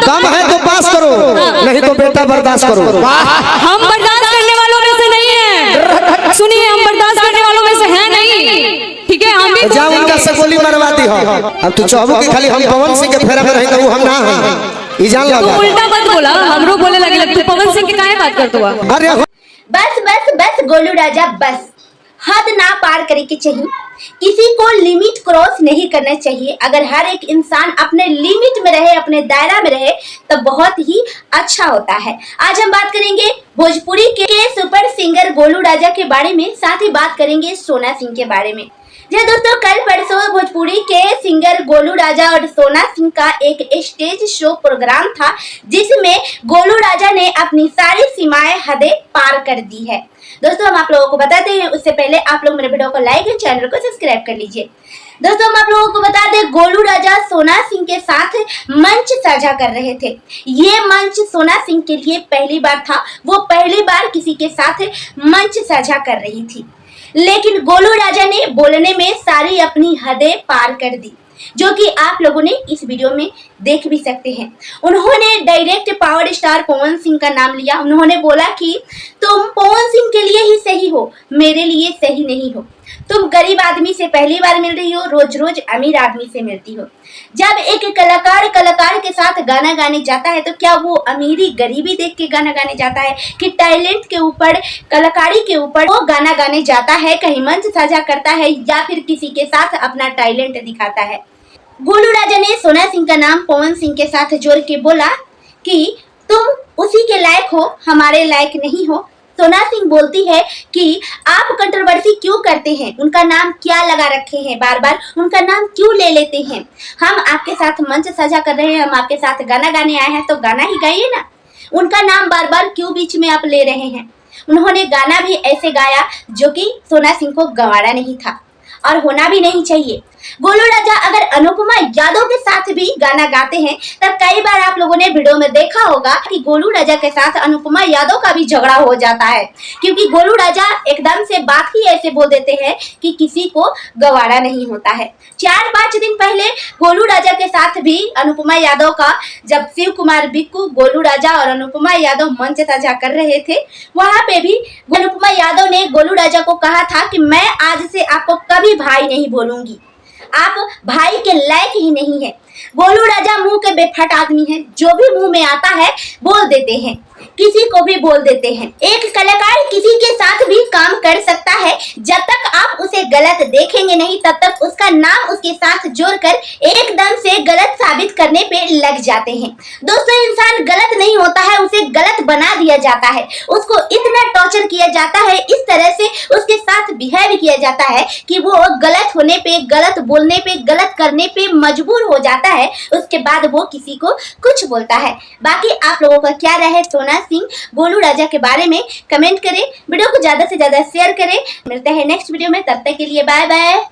दम है तो पास करो, नहीं तो बेटा बर्दाश्त करो। हम बर्दाश्त करने वालों में से नहीं है, सुनिए हम बर्दाश्त करने वालों में से हैं नहीं, ठीक है। हम भी जा उनका से गोली मरवाती हो। अब तू चाहबो कि खाली हम पवन सिंह के फेरा में रहे तो वो हम ना हैं, ई जान लो। तू उल्टा मत बोला, हमरो बोले लगे तू पवन सिंह की काहे बात करत हुआ। अरे बस बस बस गोलू राजा बस, हद ना पार करे के चाहिए, किसी को लिमिट क्रॉस नहीं करना चाहिए। अगर हर एक इंसान अपने लिमिट में रहे, अपने दायरा में रहे, तो बहुत ही अच्छा होता है। आज हम बात करेंगे भोजपुरी के सुपर सिंगर गोलू राजा के बारे में, साथ ही बात करेंगे सोना सिंह के बारे में। जी दोस्तों, कल परसों भोजपुरी के सिंगर गोलू राजा और सोना सिंह का एक स्टेज शो प्रोग्राम था, जिसमें गोलू राजा ने अपनी सारी सीमाएं हदें पार कर दी है। दोस्तों हम आप लोगों को बताते हैं, उससे पहले आप लोग मेरे वीडियो को लाइक और चैनल को सब्सक्राइब कर लीजिए। दोस्तों हम आप लोगों को बता दें, गोलू राजा सोना सिंह के साथ मंच साझा कर रहे थे। ये मंच सोना सिंह के लिए पहली बार था, वो पहली बार किसी के साथ मंच साझा कर रही थी। लेकिन गोलू राजा ने बोलने में सारी अपनी हदें पार कर दी, जो कि आप लोगों ने इस वीडियो में देख भी सकते हैं। उन्होंने direct power star Pawan Singh का नाम लिया। उन्होंने बोला कि तुम पवन सिंह के लिए ही सही हो, मेरे लिए सही नहीं हो। तुम गरीब आदमी से पहली बार मिल रही हो, रोज रोज अमीर आदमी से मिलती हो। जब एक कलाकार के साथ गाना गाने जाता है तो क्या वो अमीरी गरीबी देख के गाना गाने जाता है, कि टैलेंट के ऊपर, कलाकारी के ऊपर वो गाना गाने जाता है, कहीं मंच साझा करता है, या फिर किसी के साथ अपना टैलेंट दिखाता है। गोलू राजा ने सोना सिंह का नाम पवन सिंह के साथ जोड़ के बोला कि तुम उसी के लायक हो, हमारे लायक नहीं हो। सोना सिंह बोलती है कि आप कंट्रोवर्सी क्यों करते हैं, उनका नाम क्या लगा रखे हैं, बार बार उनका नाम क्यों ले लेते हैं। हम आपके साथ मंच साझा कर रहे हैं, हम आपके साथ गाना गाने आए हैं, तो गाना ही गाइए ना, उनका नाम बार बार क्यों बीच में आप ले रहे हैं। उन्होंने गाना भी ऐसे गाया जो कि सोना सिंह को गंवारा नहीं था और होना भी नहीं चाहिए। गोलू राजा अगर अनुपमा यादव के साथ भी गाना गाते हैं, तब कई बार आप लोगों ने वीडियो में देखा होगा कि गोलू राजा के साथ अनुपमा यादव का भी झगड़ा हो जाता है, क्योंकि गोलू राजा एकदम से बात ही ऐसे बोल देते हैं कि किसी को गंवारा नहीं होता है। 4-5 दिन पहले गोलू राजा के साथ भी अनुपमा यादव का, जब शिव कुमार बिक्कू, गोलू राजा और अनुपमा यादव मंच साझा कर रहे थे, वहां पे भी अनुपमा यादव ने गोलू राजा को कहा था कि मैं आज से आपको कभी भाई नहीं बोलूंगी, आप भाई के लायक ही नहीं है। गोलू राजा मुंह के बेफट आदमी है, जो भी मुंह में आता है बोल देते हैं, किसी को भी बोल देते हैं। एक कलाकार किसी के साथ भी काम कर सकता है, जब तक आप उसे गलत देखेंगे नहीं, तब तक उसका नाम उसके साथ जोड़कर एकदम से गलत साबित करने पे लग जाते हैं। दोस्तों इंसान गलत नहीं होता है, उसे गलत बना दिया जाता है, उसको इतना टॉर्चर किया जाता है, इस तरह से उसके साथ बिहेव किया जाता है कि वो गलत होने पे, गलत बोलने पे, गलत करने पे मजबूर हो जाता है। उसके बाद वो किसी को कुछ बोलता है। बाकी आप लोगों का क्या राय है सोना सिंह, गोलू राजा के बारे में कमेंट करें, वीडियो को ज्यादा से ज्यादा शेयर करें। मिलते हैं नेक्स्ट वीडियो में, तब तक के लिए बाय बाय।